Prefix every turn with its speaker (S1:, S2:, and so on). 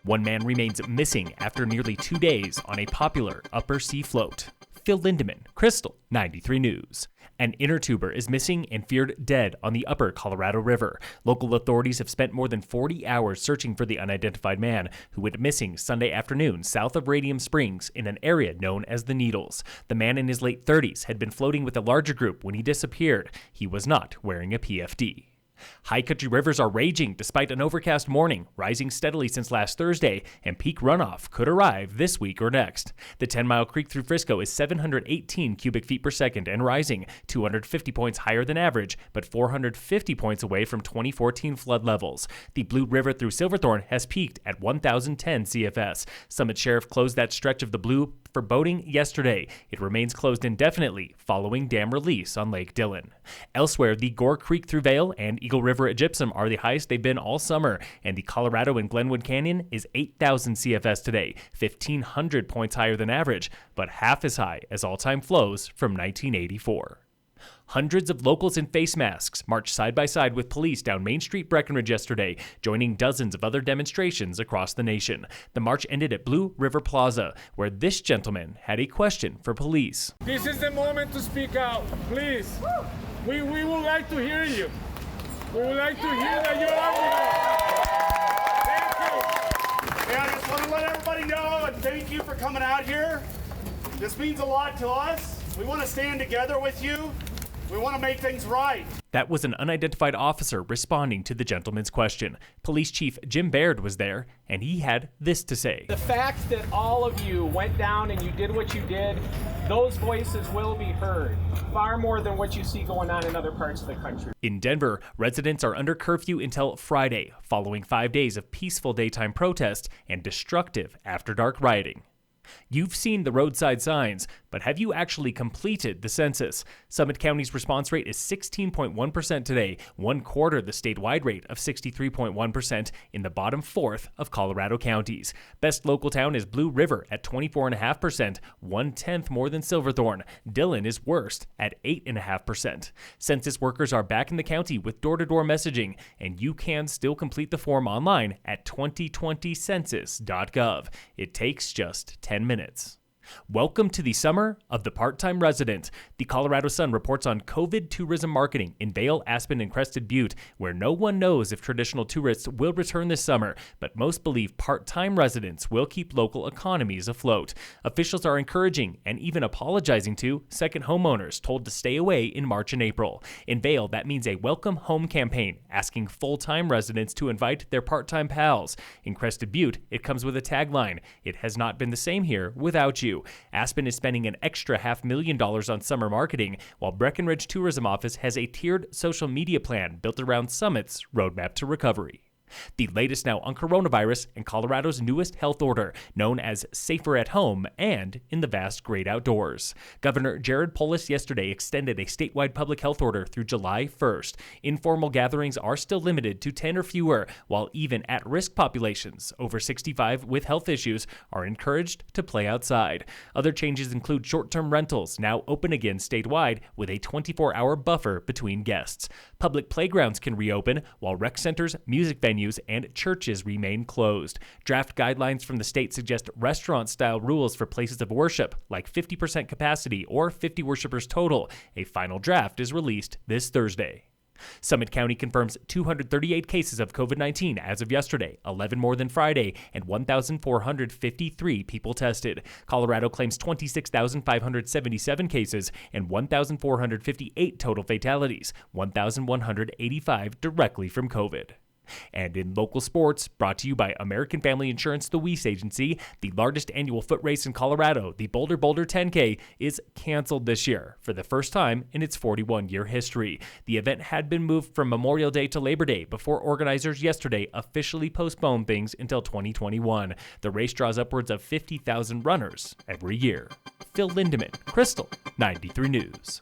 S1: One man remains missing after nearly 2 days on a popular upper sea float. Phil Lindeman, Krystal, 93 News. An inner tuber is missing and feared dead on the upper Colorado River. Local authorities have spent more than 40 hours searching for the unidentified man who went missing Sunday afternoon south of Radium Springs in an area known as the Needles. The man in his late 30s had been floating with a larger group when he disappeared. He was not wearing a PFD. High country rivers are raging despite an overcast morning, rising steadily since last Thursday, and peak runoff could arrive this week or next. The 10-mile creek through Frisco is 718 cubic feet per second and rising, 250 points higher than average, but 450 points away from 2014 flood levels. The Blue River through Silverthorne has peaked at 1,010 CFS. Summit Sheriff closed that stretch of the Blue for boating yesterday. It remains closed indefinitely following dam release on Lake Dillon. Elsewhere, the Gore Creek through Vail and Eagle River at Gypsum are the highest they've been all summer, and the Colorado and Glenwood Canyon is 8,000 CFS today, 1,500 points higher than average, but half as high as all-time flows from 1984. Hundreds of locals in face masks marched side by side with police down Main Street, Breckenridge yesterday, joining dozens of other demonstrations across the nation. The march ended at Blue River Plaza, where this gentleman had a question for police.
S2: This is the moment to speak out, please. We would like to hear you. We would like to hear that you're out here. Thank you.
S3: Yeah, I just want to let everybody know and thank you for coming out here. This means a lot to us. We want to stand together with you. We want to make things right.
S1: That was an unidentified officer responding to the gentleman's question. Police Chief Jim Baird was there, and he had this to say.
S4: The fact that all of you went down and you did what you did, those voices will be heard, far more than what you see going on in other parts of the country.
S1: In Denver, residents are under curfew until Friday, following 5 days of peaceful daytime protests and destructive after-dark rioting. You've seen the roadside signs, but have you actually completed the census? Summit County's response rate is 16.1% today, 1/4 the statewide rate of 63.1% in the bottom fourth of Colorado counties. Best local town is Blue River at 24.5%, 1/10 more than Silverthorne. Dillon is worst at 8.5%. Census workers are back in the county with door-to-door messaging, and you can still complete the form online at 2020census.gov. It takes just 10 minutes. Welcome to the summer of the part-time resident. The Colorado Sun reports on COVID tourism marketing in Vail, Aspen, and Crested Butte, where no one knows if traditional tourists will return this summer, but most believe part-time residents will keep local economies afloat. Officials are encouraging and even apologizing to second homeowners told to stay away in March and April. In Vail, that means a welcome home campaign, asking full-time residents to invite their part-time pals. In Crested Butte, it comes with a tagline, "It has not been the same here without you." Aspen is spending an extra $500,000 on summer marketing, while Breckenridge Tourism Office has a tiered social media plan built around Summit's Roadmap to Recovery. The latest now on coronavirus and Colorado's newest health order, known as Safer at Home and in the vast great outdoors. Governor Jared Polis yesterday extended a statewide public health order through July 1st. Informal gatherings are still limited to 10 or fewer, while even at-risk populations over 65 with health issues are encouraged to play outside. Other changes include short-term rentals, now open again statewide with a 24-hour buffer between guests. Public playgrounds can reopen, while rec centers, music venues, and churches remain closed. Draft guidelines from the state suggest restaurant-style rules for places of worship, like 50% capacity or 50 worshipers total. A final draft is released this Thursday. Summit County confirms 238 cases of COVID-19 as of yesterday, 11 more than Friday, and 1,453 people tested. Colorado claims 26,577 cases and 1,458 total fatalities, 1,185 directly from COVID. And in local sports, brought to you by American Family Insurance, the Weiss Agency, the largest annual foot race in Colorado, the Bolder Boulder 10K, is canceled this year for the first time in its 41-year history. The event had been moved from Memorial Day to Labor Day before organizers yesterday officially postponed things until 2021. The race draws upwards of 50,000 runners every year. Phil Lindeman, Krystal, 93 News.